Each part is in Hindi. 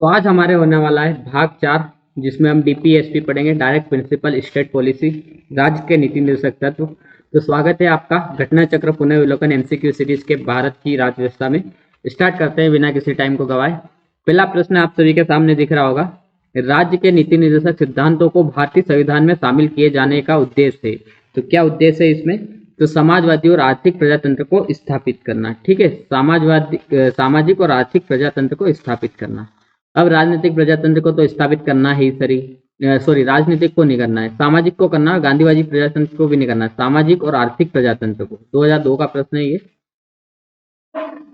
तो आज हमारे होने वाला है भाग 4, जिसमें हम डीपीएसपी पढ़ेंगे, डायरेक्ट प्रिंसिपल स्टेट पॉलिसी, राज्य के नीति निर्देशक तत्व। तो स्वागत है आपका घटना चक्र पुनर्विलोकन एमसीक्यू सीरीज के भारत की राज्य व्यवस्था में। स्टार्ट करते हैं बिना किसी टाइम को गवाए। पहला प्रश्न आप सभी के सामने दिख रहा होगा, राज्य के नीति निर्देशक सिद्धांतों को भारतीय संविधान में शामिल किए जाने का उद्देश्य है। तो क्या उद्देश्य है इसमें? तो समाजवादी और आर्थिक प्रजातंत्र को स्थापित करना। ठीक है, सामाजिक और आर्थिक प्रजातंत्र को स्थापित करना। अब राजनीतिक प्रजातंत्र को तो स्थापित करना ही राजनीतिक को नहीं करना है, सामाजिक को करना है, गांधीवादी प्रजातंत्र को भी नहीं करना है, सामाजिक और आर्थिक प्रजातंत्र को। 2002 का प्रश्न है ये।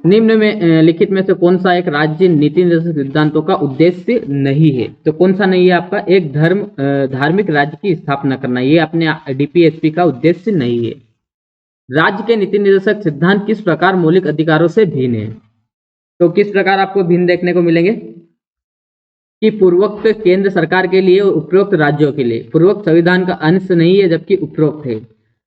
निम्न में लिखित में से कौन सा एक राज्य नीति निर्देशक सिद्धांतों का उद्देश्य नहीं है? तो कौन सा नहीं है आपका? एक धार्मिक राज्य की स्थापना करना, ये अपने डीपीएसपी का उद्देश्य नहीं है। राज्य के नीति निर्देशक सिद्धांत किस प्रकार मौलिक अधिकारों से भिन्न है? तो किस प्रकार आपको भिन्न देखने को मिलेंगे कि पूर्वोक्त केंद्र सरकार के लिए और उपरोक्त राज्यों के लिए। पूर्वोक्त संविधान का अंश नहीं है जबकि उपरोक्त है।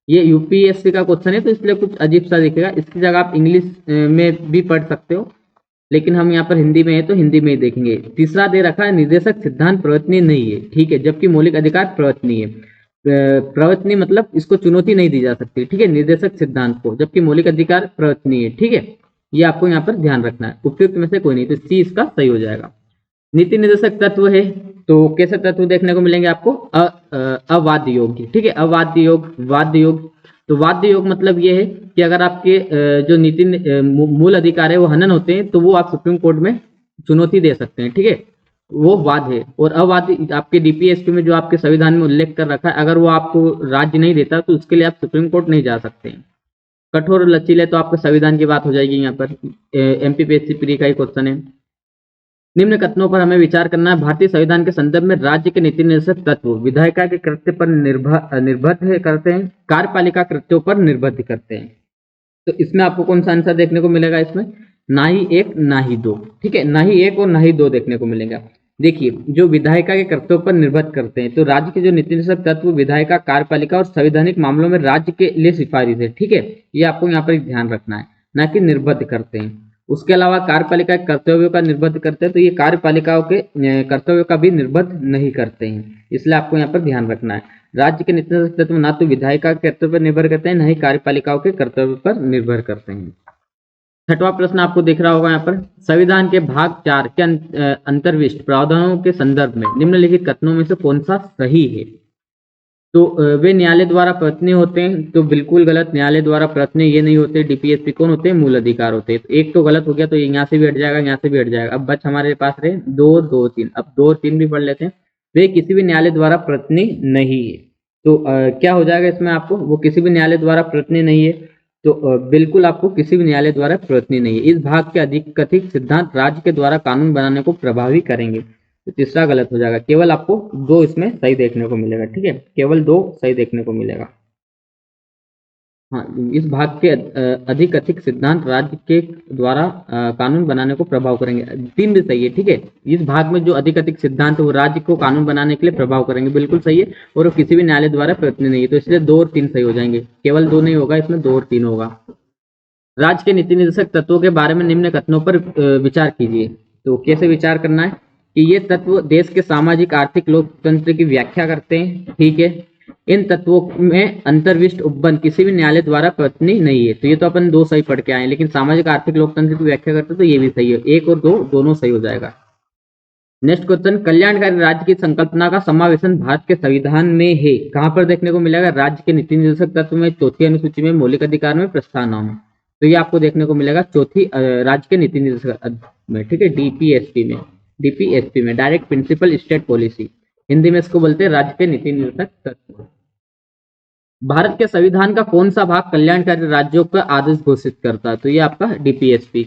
ये यूपीएससी का क्वेश्चन है तो इसलिए कुछ अजीब सा दिखेगा। इसकी जगह आप इंग्लिश में भी पढ़ सकते हो, लेकिन हम यहाँ पर हिंदी में है तो हिंदी में ही देखेंगे। तीसरा दे रखा है, निर्देशक सिद्धांत प्रवर्तनीय नहीं है। ठीक है, जबकि मौलिक अधिकार प्रवर्तनीय है। प्रवर्तनीय मतलब इसको चुनौती नहीं दी जा सकती। ठीक है, निर्देशक सिद्धांत को, जबकि मौलिक अधिकार प्रवर्तनीय है। ठीक है, ये आपको यहाँ पर ध्यान रखना है। उपयुक्त में से कोई नहीं, तो सी इसका सही हो जाएगा। नीति निर्देशक तत्व है तो कैसे तत्व देखने को मिलेंगे आपको? अवाद्य योग। ठीक है, अवाद्य योग, वाद्य योग। तो वाद्य योग मतलब ये है कि अगर आपके जो नीति मूल अधिकार है वो हनन होते हैं तो वो आप सुप्रीम कोर्ट में चुनौती दे सकते हैं। ठीक है, वो वाद है। और अवाद्य आपके डीपीएसपी में जो आपके संविधान में उल्लेख कर रखा है, अगर वो आपको राज्य नहीं देता तो उसके लिए आप सुप्रीम कोर्ट नहीं जा सकते हैं। कठोर और लचीले तो आपके संविधान की बात हो जाएगी। यहाँ पर एमपीपीएससी प्री का ही क्वेश्चन है। निम्न कथनों पर हमें विचार करना है। भारतीय संविधान के संदर्भ में राज्य के नीति निर्देशक तत्व विधायिका के कृत्य पर निर्भर करते हैं, कार्यपालिका कृत्यों पर निर्भर करते हैं। तो इसमें आपको कौन सा आंसर देखने को मिलेगा? इसमें ना ही एक ना ही दो। ठीक है, ना ही एक और ना ही दो देखने को मिलेगा। देखिए, जो विधायिका के कर्तव्यों पर निर्भर करते हैं, तो राज्य के जो नीति निर्देशक तत्व विधायिका, कार्यपालिका और संवैधानिक मामलों में राज्य के लिए सिफारिश है। ठीक है, ये आपको यहाँ पर ध्यान रखना है, ना कि निर्बद्ध करते हैं। उसके अलावा कार्यपालिका के कर्तव्यों का निर्बद्ध करते हैं, तो ये कार्यपालिकाओं के कर्तव्यों का भी निर्बद्ध नहीं करते हैं। इसलिए आपको यहाँ पर ध्यान रखना है। राज्य के नीति निर्देशक तत्व ना तो विधायिका के कर्तव्य पर निर्भर करते हैं, ना ही कार्यपालिकाओं के कर्तव्य पर निर्भर करते हैं। छठवां प्रश्न आपको दिख रहा होगा यहाँ पर, संविधान के भाग 4 के अंतर्विष्ट प्रावधानों के संदर्भ में निम्नलिखित कथनों में से कौन सा सही है? तो वे न्यायालय द्वारा प्रवर्तनीय होते हैं, तो बिल्कुल गलत। न्यायालय द्वारा प्रवर्तनीय ये नहीं होते। डीपीएसपी कौन होते हैं? मूल अधिकार होते हैं। तो एक तो गलत हो गया, तो यहाँ से भी हट जाएगा, यहाँ से भी हट जाएगा। अब बच हमारे पास रहे 2, 2, 3। अब 2 और 3 भी पढ़ लेते हैं। वे किसी भी न्यायालय द्वारा प्रवर्तनीय नहीं है। तो क्या हो जाएगा इसमें आपको? वो किसी भी न्यायालय द्वारा प्रवर्तनीय नहीं है, तो बिल्कुल आपको किसी भी न्यायालय द्वारा प्रवर्तनीय नहीं है। इस भाग के अधिक कथित सिद्धांत राज्य के द्वारा कानून बनाने को प्रभावी करेंगे, तो तीसरा गलत हो जाएगा। केवल आपको 2 इसमें सही देखने को मिलेगा। ठीक है, केवल 2 सही देखने को मिलेगा। हाँ, इस भाग के अधिक कथित सिद्धांत राज्य के द्वारा कानून बनाने को प्रभाव करेंगे, 3 भी सही है। ठीक है, इस भाग में जो अधिक कथित सिद्धांत है वो राज्य को कानून बनाने के लिए प्रभाव करेंगे, बिल्कुल सही है। और वो किसी भी न्यायालय द्वारा प्रवर्तनीय नहीं है, तो इसलिए 2 और 3 सही हो जाएंगे। केवल 2 नहीं होगा, इसमें 2 और 3 होगा। राज्य के नीति निर्देशक तत्वों के बारे में निम्न कथनों पर विचार कीजिए। तो कैसे विचार करना है कि ये तत्व देश के सामाजिक, आर्थिक, लोकतंत्र की व्याख्या करते हैं। ठीक है, इन तत्वों में अंतर्विष्ट उपबंध किसी भी न्यायालय द्वारा प्रवर्तनीय नहीं है। तो ये तो अपन 2 सही पढ़ के आए, लेकिन सामाजिक, आर्थिक, लोकतंत्र की व्याख्या करते हैं तो ये भी सही है। 1 और 2 दोनों सही हो जाएगा। नेक्स्ट क्वेश्चन, कल्याणकारी राज्य की संकल्पना का समावेशन भारत के संविधान में है। कहां पर देखने को मिलेगा? राज्य के नीति निर्देशक तत्व में, चौथी अनुसूची में, मौलिक अधिकार में, प्रस्तावना में। तो ये आपको देखने को मिलेगा चौथी राज्य के नीति निर्देशक में। ठीक है, डीपीएसपी में direct principle state policy, Hindi में इसको बोलते हैं राज्य के नीति निर्देशक तत्व। भारत के संविधान का कौन सा भाग कल्याणकारी राज्यों का आदेश घोषित करता है? तो ये आपका डीपीएसपी।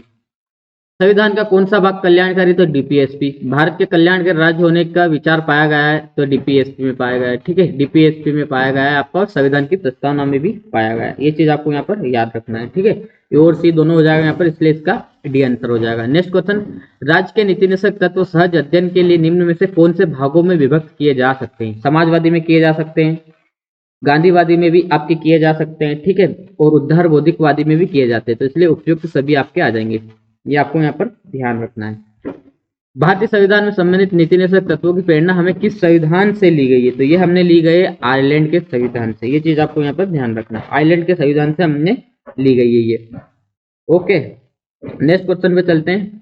संविधान का कौन सा भाग कल्याणकारी? तो डीपीएसपी। भारत के कल्याणकारी राज्य होने का विचार पाया गया है तो डीपीएसपी में पाया गया है। ठीक है, डीपीएसपी में पाया गया है आपका, संविधान की प्रस्तावना में भी पाया गया है। ये चीज आपको यहाँ पर याद रखना है। ठीक है, ए और सी दोनों हो जाएगा यहाँ पर, इसलिए इसका डी आंसर हो जाएगा। नेक्स्ट क्वेश्चन, राज्य के नीति निर्देशक तत्व सहज अध्ययन के लिए निम्न में से कौन से भागों में विभक्त किए जा सकते हैं? समाजवादी में किए जा सकते हैं, गांधीवादी में भी आपके किए जा सकते हैं। ठीक है, और उद्धार बौद्धिकवादी में भी किए जाते हैं। तो इसलिए उपयुक्त सभी आपके आ जाएंगे, ये आपको यहाँ पर ध्यान रखना है। भारतीय संविधान में सम्मिलित नीति निर्देशक तत्वों की प्रेरणा हमें किस संविधान से ली गई है? तो ये हमने ली गई है आयरलैंड के संविधान से। ये चीज आपको यहाँ पर ध्यान रखना है, आयरलैंड के संविधान से हमने ली गई है ये। ओके, नेक्स्ट क्वेश्चन पे चलते हैं।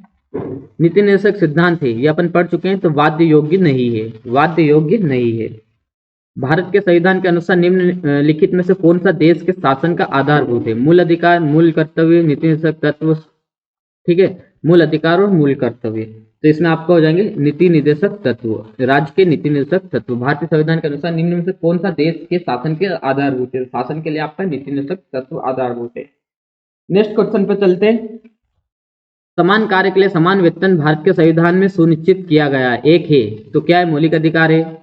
नीति निर्देशक सिद्धांत है, ये अपन पढ़ चुके हैं, तो वाद्य योग्य नहीं है, वाद्य योग्य नहीं है। भारत के संविधान के अनुसार निम्नलिखित में से कौन सा देश के शासन का आधारभूत है? मूल अधिकार, मूल कर्तव्य, नीति निर्देशक तत्व, ठीक है, मूल अधिकार और मूल कर्तव्य। तो इसमें आपका हो जाएंगे नीति निर्देशक तत्व, राज्य के नीति निर्देशक तत्व। भारतीय संविधान के अनुसार निम्न में से कौन सा देश के शासन के आधारभूत है? शासन के लिए आपका नीति निर्देशक तत्व आधारभूत है। नेक्स्ट क्वेश्चन पे चलते हैं। समान कार्य के लिए समान वेतन भारत के संविधान में सुनिश्चित किया गया है, एक है, तो क्या है? मौलिक अधिकार है,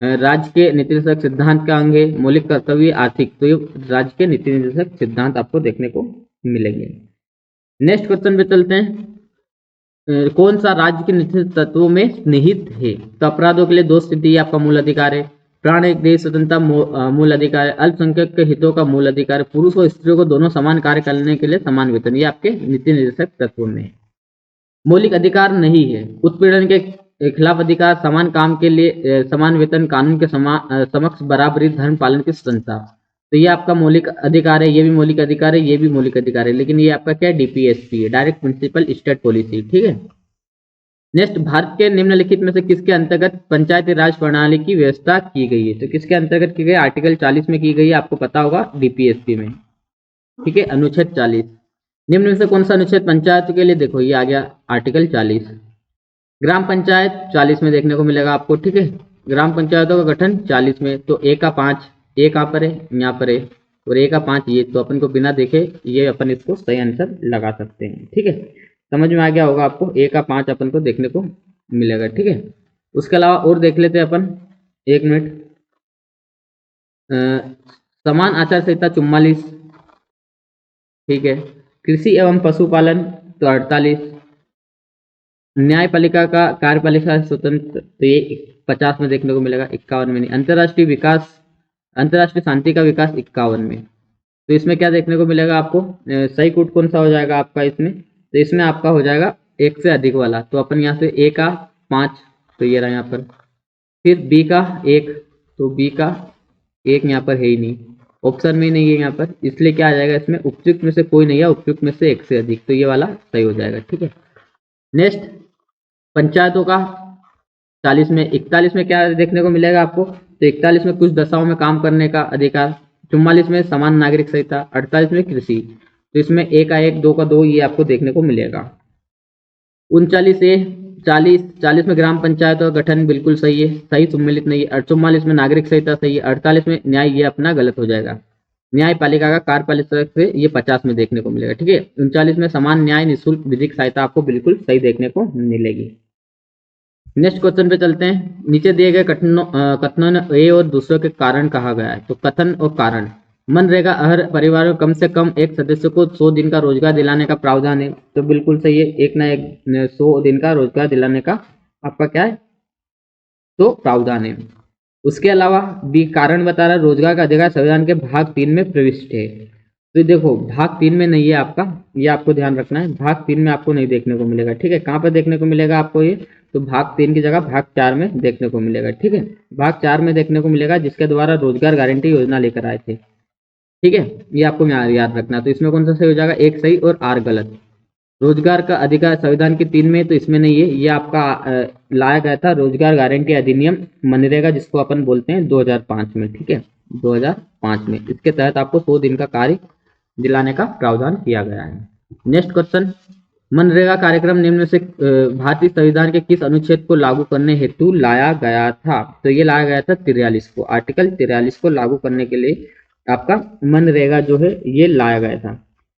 राज्य के नीति निर्देशक सिद्धांत का अंग है, मौलिक कर्तव्य, आर्थिक। तो ये राज्य के नीति निर्देशक सिद्धांत आपको देखने को मिलेंगे। नेक्स्ट क्वेश्चन पे चलते हैं। कौन सा राज्य के नीति तत्वों में निहित है? तो अपराधों के लिए 2 स्थिति आपका मूल अधिकार है, प्राण एक देश स्वतंत्रता मूल अधिकार है, अल्पसंख्यक के हितों का मूल अधिकार है, पुरुष और स्त्रियों को दोनों समान कार्य करने के लिए समान वेतन। ये आपके नीति निर्देशक तत्वों में है। मौलिक अधिकार नहीं है, उत्पीड़न के खिलाफ अधिकार, समान काम के लिए समान वेतन, कानून के समक्ष बराबरी, धर्म पालन की स्वतंत्रता। तो ये आपका मौलिक अधिकार है, ये भी मौलिक अधिकार है, ये भी मौलिक अधिकार है, लेकिन ये आपका क्या है? डीपीएसपी है, डायरेक्ट प्रिंसिपल स्टेट पॉलिसी, ठीक है। नेक्स्ट, भारत के निम्नलिखित में से किसके अंतर्गत पंचायती राज प्रणाली की व्यवस्था की गई है? तो किसके अंतर्गत की गई? आर्टिकल 40 में की गई है, आपको पता होगा, डीपीएसपी में, ठीक है, अनुच्छेद 40। निम्न में से कौन सा अनुच्छेद पंचायत के लिए? देखो ये आ गया आर्टिकल 40। ग्राम पंचायत 40 में देखने को मिलेगा आपको, ठीक है, ग्राम पंचायतों का गठन 40 में। तो ए का 5, ए कहाँ पर है? यहाँ पर है, और ए का 5 ये, तो अपन को बिना देखे ये अपन इसको सही आंसर लगा सकते हैं, ठीक है, समझ में आ गया होगा आपको। ए का 5 अपन को देखने को मिलेगा, ठीक है। उसके अलावा और देख लेते हैं अपन, 1 मिनट। समान आचार संहिता 44, ठीक है। कृषि एवं पशुपालन तो 48। न्यायपालिका का कार्यपालिका स्वतंत्र तो ये 50 में देखने को मिलेगा, 51 में नहीं। अंतर्राष्ट्रीय विकास, अंतर्राष्ट्रीय शांति का विकास 51 में। तो इसमें क्या देखने को मिलेगा आपको? सही कोड कौन सा हो जाएगा आपका इसमें? तो इसमें आपका हो जाएगा 1 से अधिक वाला। तो अपन यहाँ से ए का 5, तो ये रहा यहाँ पर, फिर बी का 1, तो बी का 1 यहाँ पर है ही नहीं, ऑप्शन में नहीं है यहाँ पर, इसलिए क्या आ जाएगा इसमें? उपयुक्त में से कोई नहीं है, उपयुक्त में से 1 से अधिक, तो ये वाला सही हो जाएगा, ठीक है। नेक्स्ट, पंचायतों का 40 में, 41 में क्या देखने को मिलेगा आपको? तो 41 में कुछ दशाओं में काम करने का अधिकार, 44 में समान नागरिक संहिता, 48 में कृषि। तो इसमें ए का 1, 2 का 2 ये आपको देखने को मिलेगा। 39 ए, 40 में ग्राम पंचायतों का गठन बिल्कुल सही है, सही सम्मिलित नहीं है। 44 में नागरिक संहिता सही है। 48 में न्याय, ये अपना गलत हो जाएगा। न्यायपालिका का कार्यपालिका से ये 50 में देखने को मिलेगा, ठीक है। 39 में समान न्याय निःशुल्क विधिक सहायता आपको बिल्कुल सही देखने को मिलेगी। नेक्स्ट क्वेश्चन पे चलते हैं। नीचे दिए गए कथनों ने ए और दूसरों के कारण कहा गया है। तो कथन और कारण, मनरेगा हर परिवार को कम से कम एक सदस्य को 100 दिन का रोजगार दिलाने का प्रावधान है। तो बिल्कुल सही है, एक ना एक 100 दिन का रोजगार दिलाने का आपका क्या है? तो प्रावधान है। उसके अलावा बी कारण बता रहा है, रोजगार का अधिकार संविधान के भाग 3 में प्रविष्ट है। तो देखो भाग 3 में नहीं है आपका, ये आपको ध्यान रखना है, भाग 3 में आपको नहीं देखने को मिलेगा, ठीक है। कहाँ पर देखने को मिलेगा आपको ये? तो भाग 3 की जगह भाग 4 में देखने को मिलेगा, ठीक है। भाग 4 में देखने को मिलेगा, जिसके द्वारा रोजगार गारंटी योजना लेकर आए थे, ठीक है, ये आपको याद रखना। तो इसमें कौन सा सही हो जाएगा? 1 सही और आर गलत। रोजगार का अधिकार संविधान के 3 में, तो इसमें नहीं है, ये आपका लाया गया था रोजगार गारंटी अधिनियम मनरेगा, जिसको अपन बोलते हैं 2005 में, ठीक है, 2005 में। इसके तहत आपको 100 दिन का कार्य दिलाने का प्रावधान किया गया है। नेक्स्ट क्वेश्चन, मनरेगा कार्यक्रम निम्न में से भारतीय संविधान के किस अनुच्छेद को लागू करने हेतु लाया गया था? तो ये लाया गया था 43 को, आर्टिकल 43 को लागू करने के लिए आपका मनरेगा जो है ये लाया गया था।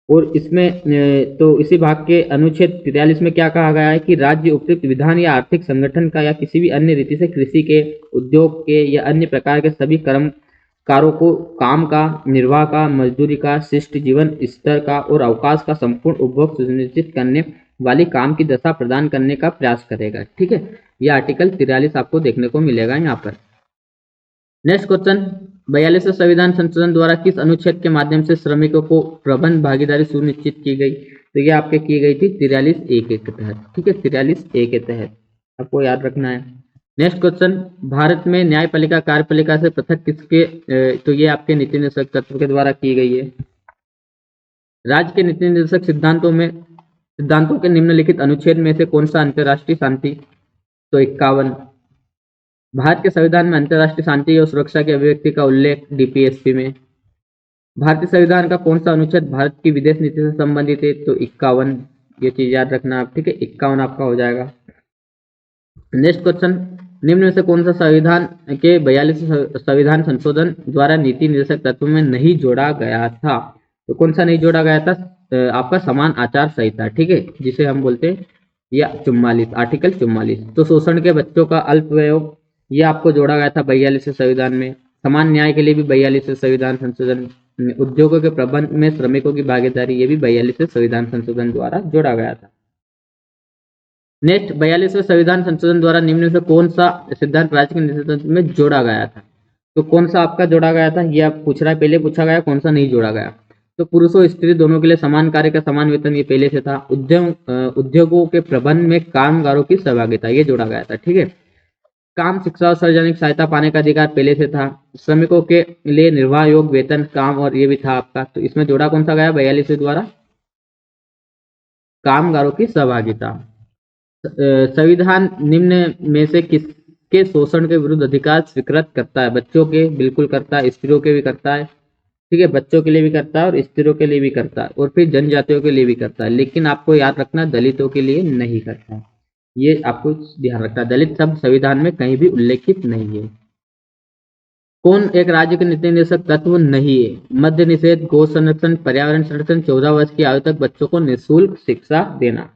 और इसमें तो इसी भाग के अनुच्छेद 43 में क्या कहा गया है कि राज्य उपयुक्त विधान या आर्थिक संगठन का या किसी भी अन्य रीति से कृषि के, उद्योग के या अन्य प्रकार के सभी कर्मकारों को काम का, निर्वाह का, मजदूरी का, शिष्ट जीवन स्तर का और अवकाश का संपूर्ण उपभोग सुनिश्चित करने वाली काम की दशा प्रदान करने का प्रयास करेगा, ठीक है। यह आर्टिकल 43 आपको देखने को मिलेगा यहाँ पर। नेक्स्ट क्वेश्चन, 42वें संविधान संशोधन द्वारा किस अनुच्छेद के माध्यम से श्रमिकों को प्रबंध भागीदारी सुनिश्चित की गई? तो ये आपके की गई थी 43A के तहत, ठीक है, 43A के तहत आपको याद रखना है। नेक्स्ट क्वेश्चन, भारत में न्यायपालिका कार्यपालिका से पृथक किसके तो ये आपके नीति निर्देशक तत्व के द्वारा की गई है। राज्य के नीति निर्देशक सिद्धांतों के निम्नलिखित अनुच्छेद में से कौन सा अंतर्राष्ट्रीय शांति, तो 51। भारत के संविधान में अंतर्राष्ट्रीय शांति और सुरक्षा की अभिव्यक्ति का उल्लेख डीपीएसपी में। भारतीय संविधान का कौन सा अनुच्छेद भारत की विदेश नीति से संबंधित है, तो 51। ये चीज याद रखना आप, ठीक है, 51 आपका हो जाएगा। नेक्स्ट क्वेश्चन, निम्न में से कौन सा संविधान के 42 संविधान संशोधन द्वारा नीति निर्देशक तत्व में नहीं जोड़ा गया था, तो कौन सा नहीं जोड़ा गया था, आपका समान आचार संहिता, ठीक है, जिसे हम बोलते हैं या 44, आर्टिकल 44। तो शोषण के बच्चों का अल्पवयोग ये आपको जोड़ा गया था 42 संविधान में। समान न्याय के लिए भी 42 संविधान संशोधन। उद्योगों के प्रबंध में श्रमिकों की भागीदारी ये भी 42 संविधान संशोधन द्वारा जोड़ा गया था। नेक्स्ट, 42वें संविधान संशोधन द्वारा निम्न से कौन सा सिद्धांत राज्य के नेतृत्व में जोड़ा गया था, तो कौन सा आपका जोड़ा गया था, ये आप पूछ रहा है, पहले पूछा गया कौन सा नहीं जोड़ा गया। तो पुरुषों स्त्री दोनों के लिए समान कार्य का समान वेतन, ये पहले से था। उद्योगों के प्रबंध में कामगारों की सहभागिता, ये जोड़ा गया था, ठीक है। काम, शिक्षा और सार्वजनिक सहायता पाने का अधिकार पहले से था। श्रमिकों के लिए निर्वाह योग्य वेतन, काम, और ये भी था आपका। तो इसमें जोड़ा कौन सा गया 42 द्वारा, कामगारों की सहभागिता। संविधान निम्न में से किसके शोषण के विरुद्ध अधिकार स्वीकृत करता है, बच्चों के बिल्कुल करता है, स्त्रियों के भी करता है, ठीक है, बच्चों के लिए भी करता है और स्त्रियों के लिए भी करता है, और फिर जनजातियों के लिए भी करता है। लेकिन आपको याद रखना दलितों के लिए नहीं करता है, ये आपको ध्यान रखना, दलित शब्द संविधान में कहीं भी उल्लेखित नहीं है। कौन एक राज्य के नीति निर्देशक तत्व नहीं है, मद्य निषेध, गौ संरक्षण, पर्यावरण संरक्षण, 14 वर्ष की आयु तक बच्चों को निःशुल्क शिक्षा देना,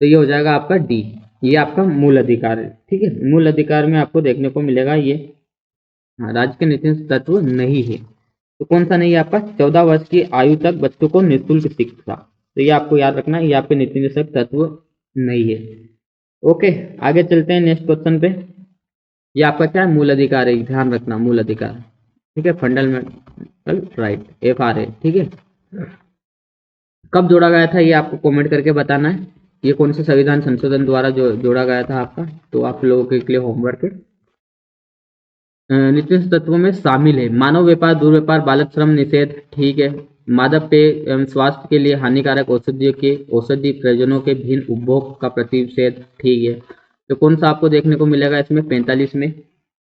तो ये हो जाएगा आपका डी, ये आपका मूल अधिकार है, ठीक है। मूल अधिकार में आपको देखने को मिलेगा ये, हाँ, राज्य के नीति तत्व नहीं है, तो कौन सा नहीं है आपका, 14 वर्ष की आयु तक बच्चों को निःशुल्क शिक्षा, तो ये आपको याद रखना, ये आपके नीति निर्देशक तत्व नहीं है। ओके, आगे चलते हैं नेक्स्ट क्वेश्चन पे। ये आपका क्या है, मूल अधिकार है, ध्यान रखना, मूल अधिकार, ठीक है, फंडामेंटल राइट, FRA, ठीक है। कब जोड़ा गया था ये आपको कमेंट करके बताना है, ये कौन से संविधान संशोधन द्वारा जो जोड़ा गया था आपका, तो आप लोगों के लिए होमवर्क है। नीति तत्वों में शामिल है मानव व्यापार, दुर्व्यापार, बालक श्रम निषेध, ठीक है, मादक पेय एवं स्वास्थ्य के लिए हानिकारक औषधि प्रयोजनों के भिन्न उपभोग का प्रतिषेध, ठीक है। तो कौन सा आपको देखने को मिलेगा इसमें 45 में,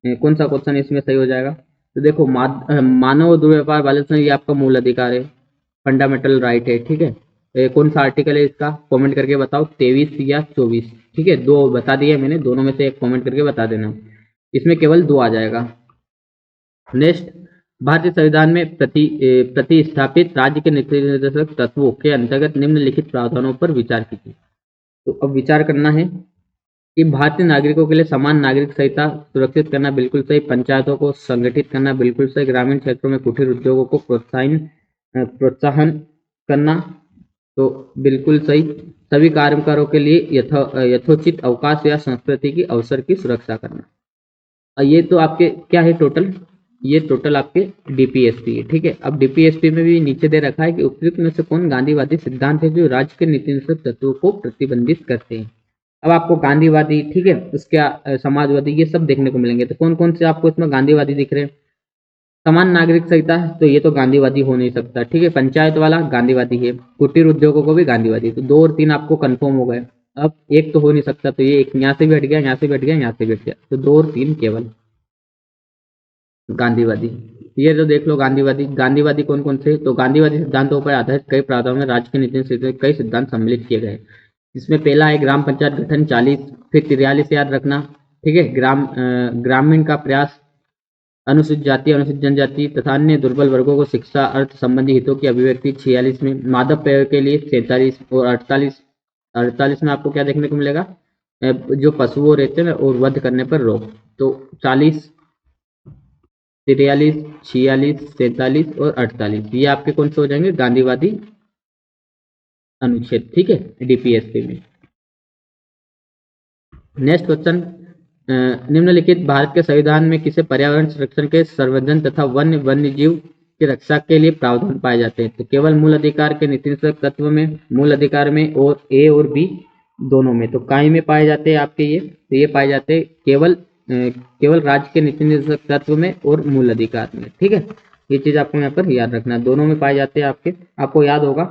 कौन सा क्वेश्चन इसमें सही हो जाएगा, तो देखो मानव दुर्व्यापार, बालक श्रम, ये आपका मूल अधिकार है, फंडामेंटल राइट है, ठीक है। कौन सा आर्टिकल है इसका, कमेंट करके बताओ, 23 या 24, ठीक है, दो बता दिए मैंने, दोनों में से एक कमेंट करके बता देना, इसमें केवल 2 आ जाएगा। नेक्स्ट, भारतीय संविधान में प्रतिस्थापित राज्य के नीति निर्देशक तत्वों के अंतर्गत निम्नलिखित प्रावधानों पर विचार कीजिए। तो अब विचार करना है कि भारतीय नागरिकों के लिए समान नागरिक संहिता सुरक्षित करना बिल्कुल सही, पंचायतों को संगठित करना बिल्कुल सही, ग्रामीण क्षेत्रों में कुटीर उद्योगों को प्रोत्साहन करना तो बिल्कुल सही, सभी कार्यकरों के लिए यथोचित अवकाश या संस्कृति की अवसर की सुरक्षा करना। ये तो आपके क्या है टोटल, ये टोटल आपके डीपीएसपी है, ठीक है। अब डीपीएसपी में भी नीचे दे रखा है कि उपयुक्त में से कौन गांधीवादी सिद्धांत है जो राज्य के नीति निर्देशक तत्वों को प्रतिबंधित करते हैं। अब आपको गांधीवादी, ठीक है, उसके समाजवादी, ये सब देखने को मिलेंगे। तो कौन कौन से आपको इसमें गांधीवादी दिख रहे हैं, समान नागरिक संहिता, तो ये तो गांधीवादी हो नहीं सकता, ठीक है। पंचायत वाला गांधीवादी है, कुटीर उद्योगों को भी गांधीवादी, तो 2 और 3 आपको कंफर्म हो गए। अब एक तो हो नहीं सकता, तो ये एक यहाँ से भी हट गया, यहाँ से भी हट गया, यहाँ से भी हट गया, तो 2 और 3 केवल गांधीवादी। ये जो देख लो गांधीवादी कौन कौन से, तो गांधीवादी सिद्धांतों पर आधारित कई प्रावधानों में राज्य के नीति से कई सिद्धांत सम्मिलित किए गए। इसमें पहला है ग्राम पंचायत गठन 40, फिर 43 याद रखना, ठीक है, ग्रामीण का प्रयास, अनुसूचित जाति, अनुसूचित जनजाति तथा अन्य दुर्बल वर्गों को शिक्षा अर्थ संबंधी हितों की अभिव्यक्ति 46 में, मादक पेय के लिए 47 और 48 में आपको क्या देखने को मिलेगा, जो पशुओं रहते हैं और वध करने पर रोक, तो 40, 43, 46, 47 और 48 ये आपके कौन से हो जाएंगे, गांधीवादी अनुच्छेद, ठीक है, डीपीएसपी में। नेक्स्ट क्वेश्चन, निम्नलिखित भारत के संविधान में किसे पर्यावरण संरक्षण के संवर्धन तथा वन्य जीव की रक्षा के लिए प्रावधान पाए जाते हैं। तो केवल मूल अधिकार के नीति निषेधक तत्व में, मूल अधिकार में और ए और बी दोनों में। तो काय में पाए जाते हैं आपके ये, तो ये पाए जाते हैं केवल राज्य के नीति निषेधक तत्व में और मूल अधिकार में। ठीक है, ये चीज आपको यहाँ पर याद रखना है, दोनों में पाए जाते हैं आपके। आपको याद होगा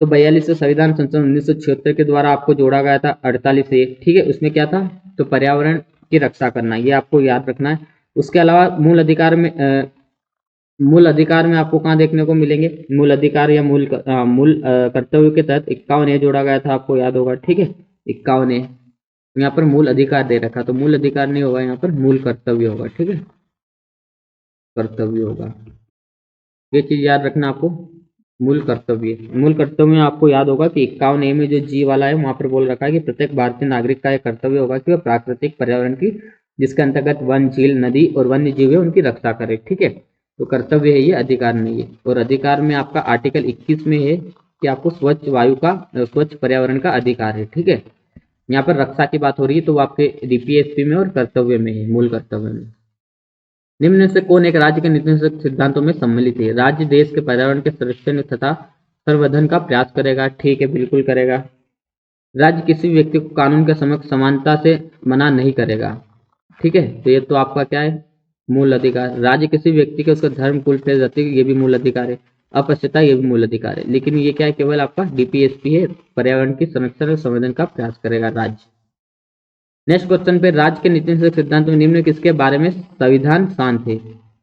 तो 42 संविधान संशोधन 1976 के द्वारा आपको जोड़ा गया था 48A। ठीक है, उसमें क्या था, तो पर्यावरण की रक्षा करना, ये आपको याद रखना है। उसके अलावा मूल अधिकार में आपको कहाँ देखने को मिलेंगे, मूल अधिकार या मूल कर्तव्य के तहत 51A जोड़ा गया था, आपको याद होगा। ठीक है, 51A यहाँ पर मूल अधिकार दे रखा, तो मूल अधिकार नहीं होगा, यहाँ पर मूल कर्तव्य होगा। ठीक है, कर्तव्य होगा, ये चीज याद रखना आपको। मूल कर्तव्य में आपको याद होगा कि 51A में जो जी वाला है वहां पर बोल रखा है कि प्रत्येक भारतीय नागरिक का एक कर्तव्य होगा कि वह प्राकृतिक पर्यावरण की, जिसके अंतर्गत वन, झील, नदी और वन्य जीव है, उनकी रक्षा करे। ठीक है, तो कर्तव्य है ये, अधिकार नहीं है। और अधिकार में आपका आर्टिकल 21 में है कि आपको स्वच्छ वायु का, स्वच्छ पर्यावरण का अधिकार है। ठीक है, यहाँ पर रक्षा की बात हो रही है, तो वो आपके डीपीएसपी में और कर्तव्य में है, मूल कर्तव्य में। निम्न में से कौन एक राज्य के नीति सिद्धांतों में सम्मिलित है? राज्य देश के पर्यावरण के संरक्षण तथा संवर्धन का प्रयास करेगा। ठीक है, बिल्कुल करेगा। राज्य किसी व्यक्ति को कानून के समक्ष समानता से मना नहीं करेगा। ठीक है, तो ये तो आपका क्या है, मूल अधिकार। राज्य किसी व्यक्ति के उसका धर्म, कुल, फिर जाति, ये भी मूल अधिकार है। अस्पृश्यता, ये भी मूल अधिकार है। लेकिन ये क्या है, केवल आपका डीपीएसपी है, पर्यावरण की संरक्षण और संवर्धन का प्रयास करेगा राज्य। नेक्स्ट क्वेश्चन पे, राज्य के नीति सिद्धांत में निम्न किसके बारे में संविधान शांत है?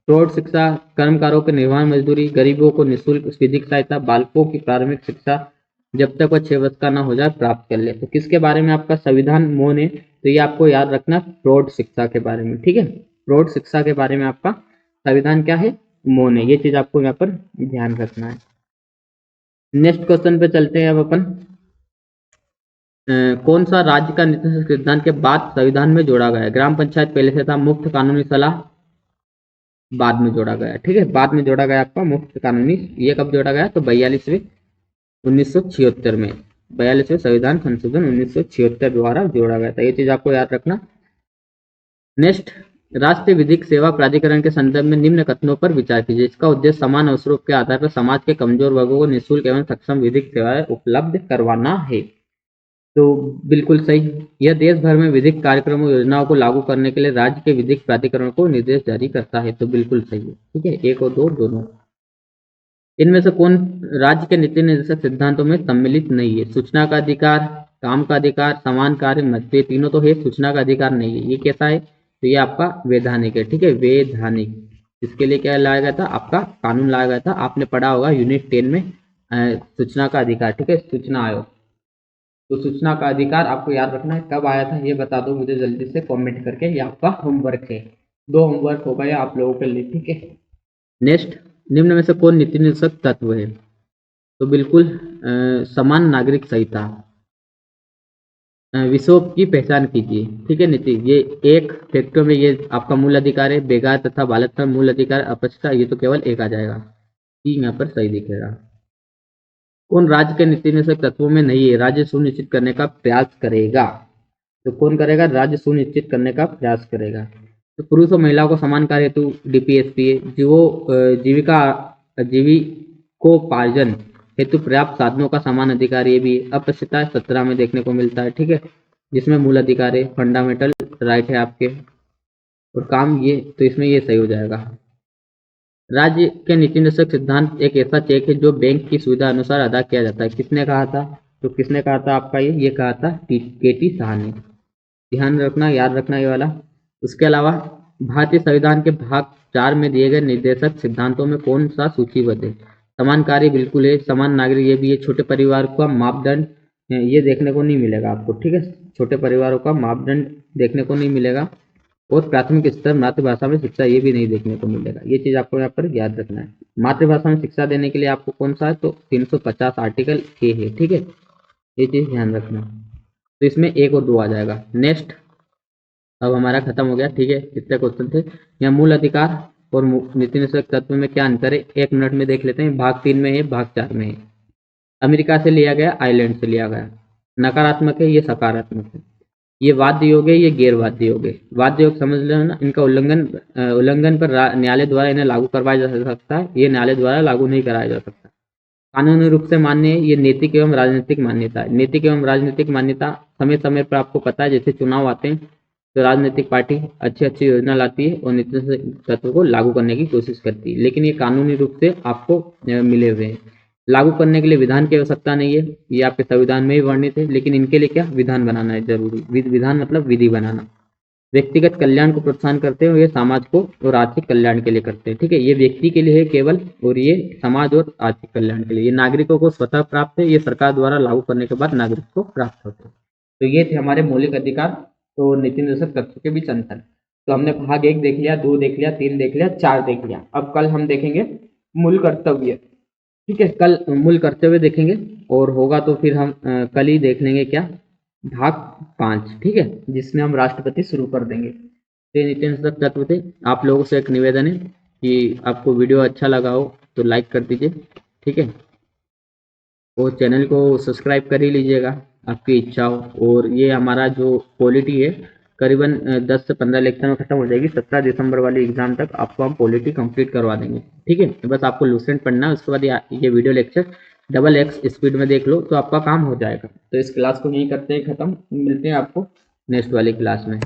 प्रौढ़ शिक्षा, कर्मकारों के निर्वाह मजदूरी, गरीबों को निःशुल्क विधिक सहायता, बालकों की प्राथमिक शिक्षा जब तक वह 6 वर्ष का न हो जाए प्राप्त कर ले। तो किसके बारे में आपका संविधान मौन है? तो ये आपको याद रखना, प्रौढ़ शिक्षा के बारे में। ठीक है, प्रौढ़ शिक्षा के बारे में आपका संविधान क्या है, मौन है। ये चीज आपको यहाँ पर ध्यान रखना है। नेक्स्ट क्वेश्चन पे चलते हैं अब अपन। कौन सा राज्य का नीति सिद्धांत के बाद संविधान में जोड़ा गया है? ग्राम पंचायत पहले से था, मुफ्त कानूनी सलाह बाद में जोड़ा गया। ठीक है, बाद में जोड़ा गया आपका मुफ्त कानूनी, ये कब जोड़ा गया, तो 42वें 1976 में, 42वें संविधान संशोधन 1976 द्वारा जोड़ा गया था। ये चीज आपको याद रखना। नेक्स्ट, राष्ट्रीय विधिक सेवा प्राधिकरण के संदर्भ में निम्न कथनों पर विचार कीजिए। इसका उद्देश्य समान अवसरों के आधार पर समाज के कमजोर वर्गों को निःशुल्क एवं सक्षम विधिक सेवाएं उपलब्ध करवाना है। तो बिल्कुल सही, यह देश भर में विधिक कार्यक्रमों योजनाओं को लागू करने के लिए राज्य के विधिक प्राधिकरण को निर्देश जारी करता है। तो बिल्कुल सही है। ठीक है, 1 और 2 दोनों। इनमें से कौन राज्य के नीति निर्देशक सिद्धांतों में सम्मिलित नहीं है? सूचना का अधिकार, काम का अधिकार, समान कार्य मध्य, तीनों तो है, सूचना का अधिकार नहीं है। ये कैसा है, तो ये आपका वैधानिक है। ठीक है, वैधानिक, इसके लिए क्या लाया गया था, आपका कानून लाया गया था, आपने पढ़ा होगा यूनिट 10 में सूचना का अधिकार। ठीक है, सूचना आयोग। तो सूचना का अधिकार आपको याद रखना है, कब आया था ये बता दो मुझे जल्दी से कमेंट करके, ये आपका होमवर्क है। 2 होमवर्क हो गए आप लोगों के लिए। ठीक है, नेक्स्ट, निम्न में से कौन नीति निषेधक तत्व है? तो बिल्कुल समान नागरिक संहिता। विषयों की पहचान कीजिए। ठीक है नीति, ये एक फैक्टर में ये आपका मूल अधिकार है, बेगार तथा बालक का मूल अधिकार, अपस्था, ये तो केवल एक आ जाएगा, कि यहाँ पर सही दिखेगा। कौन राज्य के नीति निषेधक तत्वों में नहीं है? राज्य सुनिश्चित करने का प्रयास करेगा। तो कौन करेगा? राज्य सुनिश्चित करने का प्रयास करेगा। तो पुरुष और महिलाओं को समान कार्य हेतु डीपीएसपी है। जीविकोपार्जन हेतु पर्याप्त साधनों का समान अधिकार, ये भी है। अस्पृश्यता 17 में देखने को मिलता है। ठीक है, जिसमें मूल अधिकार है, फंडामेंटल राइट है आपके, और काम ये, तो इसमें ये सही हो जाएगा। राज्य के नीति निषेधक सिद्धांत एक ऐसा चेक है जो बैंक की सुविधा अनुसार अदा किया जाता है। किसने कहा था? तो किसने कहा था आपका ये कहा था केटी शाह ने। ध्यान रखना, याद रखना ये वाला। उसके अलावा भारतीय संविधान के भाग 4 में दिए गए निर्देशक सिद्धांतों में कौन सा सूचीबद्ध है? समान कार्य बिल्कुल है, समान नागरिक ये भी है, छोटे परिवार का मापदंड ये देखने को नहीं मिलेगा आपको। ठीक है, छोटे परिवारों का मापदंड देखने को नहीं मिलेगा, और प्राथमिक स्तर मातृभाषा में शिक्षा ये भी नहीं देखने को मिलेगा। ये चीज आपको यहाँ पर याद रखना है। मातृभाषा में शिक्षा देने के लिए आपको कौन सा है, तो 350 आर्टिकल ए है। ठीक है, ये चीज ध्यान रखना। तो इसमें 1 और 2 आ जाएगा। नेक्स्ट, अब हमारा खत्म हो गया। ठीक है, कितने क्वेश्चन थे यहाँ? मूल अधिकार और नीति निषेधक तत्व में क्या अंतर है, 1 मिनट में देख लेते हैं। भाग 3 में है, भाग 4 में है। अमेरिका से लिया गया, आइलैंड से लिया गया। नकारात्मक है, ये सकारात्मक है। ये वाद्य योग है, ये गैर वाद्य योग है। वाद्य योग समझ लो ना, इनका उल्लंघन पर न्यायालय द्वारा इन्हें लागू करवाया जा सकता है, ये न्यायालय द्वारा लागू नहीं कराया जा सकता। कानूनी रूप से मान्य है, ये नैतिक एवं राजनीतिक मान्यता है। नैतिक एवं राजनीतिक मान्यता समय समय पर आपको पता है, जैसे चुनाव आते हैं तो राजनीतिक पार्टी अच्छी अच्छी योजना लाती है और नीति तत्व को लागू करने की कोशिश करती है, लेकिन ये कानूनी रूप से आपको मिले हुए हैं। लागू करने के लिए विधान की आवश्यकता नहीं है, ये आपके संविधान में ही वर्णित है, लेकिन इनके लिए क्या विधान बनाना है जरूरी। विधान मतलब विधि बनाना। व्यक्तिगत कल्याण को प्रोत्साहन करते हैं और ये समाज को और आर्थिक कल्याण के लिए करते हैं। ठीक है, ये व्यक्ति के लिए है केवल, और ये समाज और आर्थिक कल्याण के लिए। ये नागरिकों को स्वतः प्राप्त है, ये सरकार द्वारा लागू करने के बाद नागरिक को प्राप्त होते हैं। तो ये थे हमारे मौलिक अधिकार तो नीति निर्देशक तत्व के बीच अंतर। तो हमने भाग 1 देख लिया, 2 देख लिया, 3 देख लिया, 4 देख लिया। अब कल हम देखेंगे मूल कर्तव्य। ठीक है, कल मूल कर्तव्य देखेंगे, और होगा तो फिर हम कल ही देख लेंगे क्या, भाग 5। ठीक है, जिसमें हम राष्ट्रपति शुरू कर देंगे। तो नीति निर्देशक तत्व थे। आप लोगों से एक निवेदन है कि आपको वीडियो अच्छा लगा हो तो लाइक कर दीजिए। ठीक है, और चैनल को सब्सक्राइब कर ही लीजिएगा, आपकी इच्छा हो। और ये हमारा जो पॉलिटी है करीबन 10 से 15 लेक्चर में खत्म हो जाएगी। 17 दिसंबर वाली एग्जाम तक आपको हम पॉलिटी कंप्लीट करवा देंगे। ठीक है, तो बस आपको लूसेंट पढ़ना है, उसके बाद ये वीडियो लेक्चर XX स्पीड में देख लो तो आपका काम हो जाएगा। तो इस क्लास को यहीं करते हैं खत्म, मिलते हैं आपको नेक्स्ट वाली क्लास में।